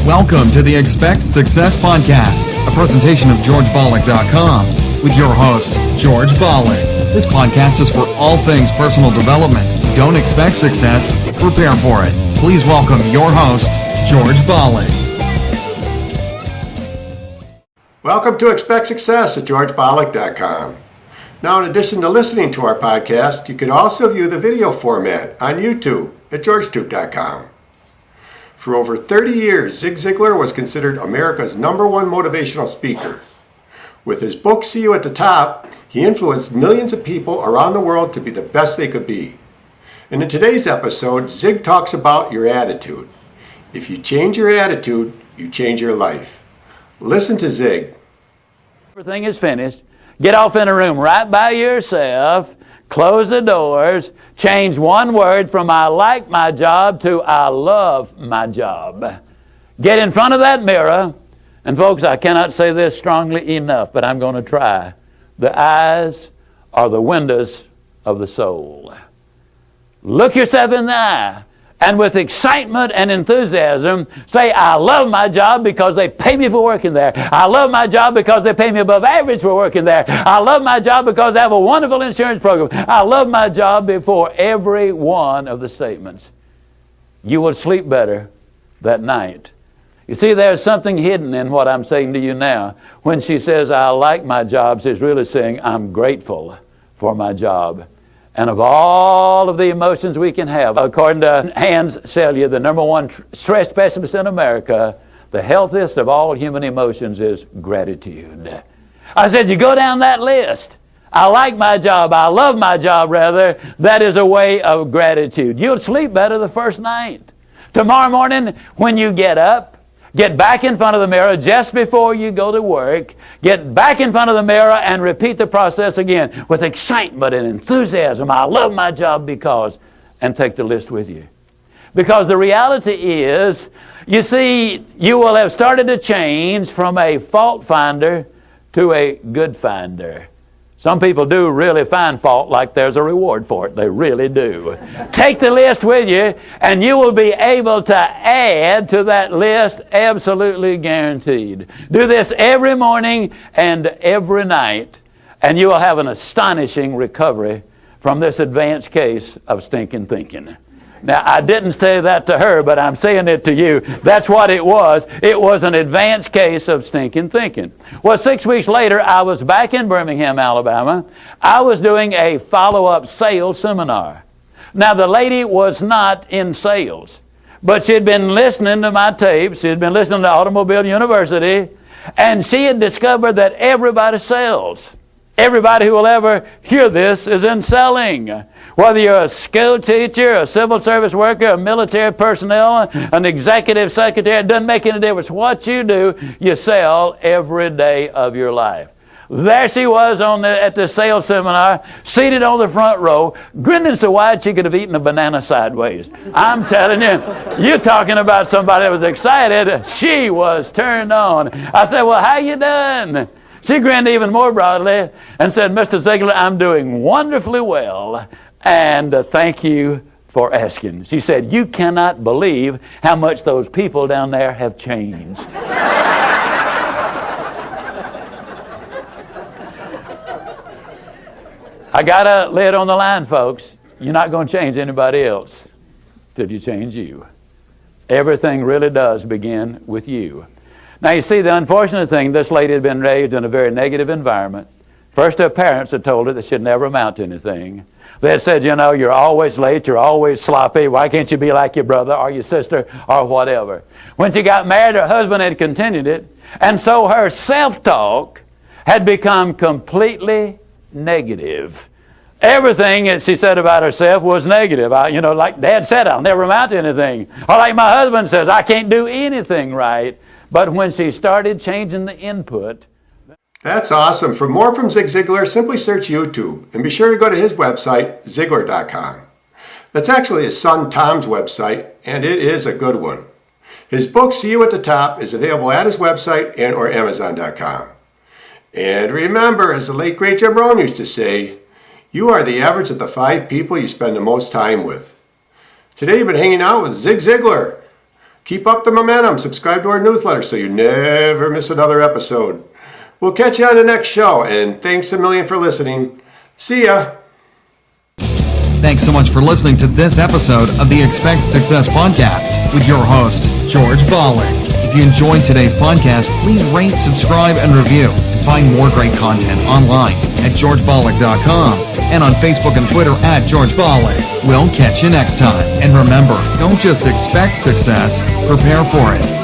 Welcome to the Expect Success Podcast, a presentation of GeorgeBollock.com with your host, George Bollock. This podcast is for all things personal development. Don't expect success, prepare for it. Please welcome your host, George Bollock. Welcome to Expect Success at GeorgeBollock.com. Now, in addition to listening to our podcast, you can also view the video format on YouTube at GeorgeTube.com. For over 30 years, Zig Ziglar was considered America's #1 motivational speaker. With his book, See You at the Top, he influenced millions of people around the world to be the best they could be. And in today's episode, Zig talks about your attitude. If you change your attitude, you change your life. Listen to Zig. Everything is finished. Get off in a room right by yourself. Close the doors. Change one word from I like my job to I love my job. Get in front of that mirror. And folks, I cannot say this strongly enough, but I'm going to try. The eyes are the windows of the soul. Look yourself in the eye. And with excitement and enthusiasm, say, I love my job because they pay me for working there. I love my job because they pay me above average for working there. I love my job because I have a wonderful insurance program. I love my job before every one of the statements. You will sleep better that night. You see, there's something hidden in what I'm saying to you now. When she says, I like my job, she's really saying, I'm grateful for my job. And of all of the emotions we can have, according to Hans Selye, the #1 stress specialist in America, the healthiest of all human emotions is gratitude. I said, you go down that list. I like my job. I love my job, rather. That is a way of gratitude. You'll sleep better the first night. Tomorrow morning, when you get up, get back in front of the mirror just before you go to work. Get back in front of the mirror and repeat the process again with excitement and enthusiasm. I love my job because, and take the list with you. Because the reality is, you see, you will have started to change from a fault finder to a good finder. Some people do really find fault like there's a reward for it. They really do. Take the list with you, and you will be able to add to that list, absolutely guaranteed. Do this every morning and every night, and you will have an astonishing recovery from this advanced case of stinking thinking. Now, I didn't say that to her, but I'm saying it to you. That's what it was. It was an advanced case of stinking thinking. Well, 6 weeks later, I was back in Birmingham, Alabama. I was doing a follow-up sales seminar. Now, the lady was not in sales, but she had been listening to my tapes. She had been listening to Automobile University, and she had discovered that everybody sells. Everybody who will ever hear this is in selling. Whether you're a school teacher, a civil service worker, a military personnel, an executive secretary, it doesn't make any difference. What you do, you sell every day of your life. There she was at the sales seminar, seated on the front row, grinning so wide she could have eaten a banana sideways. I'm telling you, you're talking about somebody that was excited. She was turned on. I said, well, how you doing? She grinned even more broadly and said, Mr. Ziglar, I'm doing wonderfully well, and thank you for asking. She said, you cannot believe how much those people down there have changed. I got to lay it on the line, folks. You're not going to change anybody else till you change you. Everything really does begin with you. Now, you see, the unfortunate thing, this lady had been raised in a very negative environment. First, her parents had told her that she'd never amount to anything. They had said, you know, you're always late, you're always sloppy, why can't you be like your brother or your sister or whatever? When she got married, her husband had continued it, and so her self-talk had become completely negative. Everything that she said about herself was negative. Like Dad said, I'll never amount to anything. Or like my husband says, I can't do anything right. But when she started changing the input... That's awesome. For more from Zig Ziglar, simply search YouTube. And be sure to go to his website, Ziglar.com. That's actually his son Tom's website, and it is a good one. His book, See You at the Top, is available at his website and or Amazon.com. And remember, as the late great Jim Rohn used to say, you are the average of the 5 people you spend the most time with. Today you've been hanging out with Zig Ziglar. Keep up the momentum. Subscribe to our newsletter so you never miss another episode. We'll catch you on the next show, and thanks a million for listening. See ya. Thanks so much for listening to this episode of the Expect Success Podcast with your host, George Bollick. If you enjoyed today's podcast, please rate, subscribe, and review. And find more great content online at georgebollick.com and on Facebook and Twitter at George Bollick. We'll catch you next time. And remember, don't just expect success, prepare for it.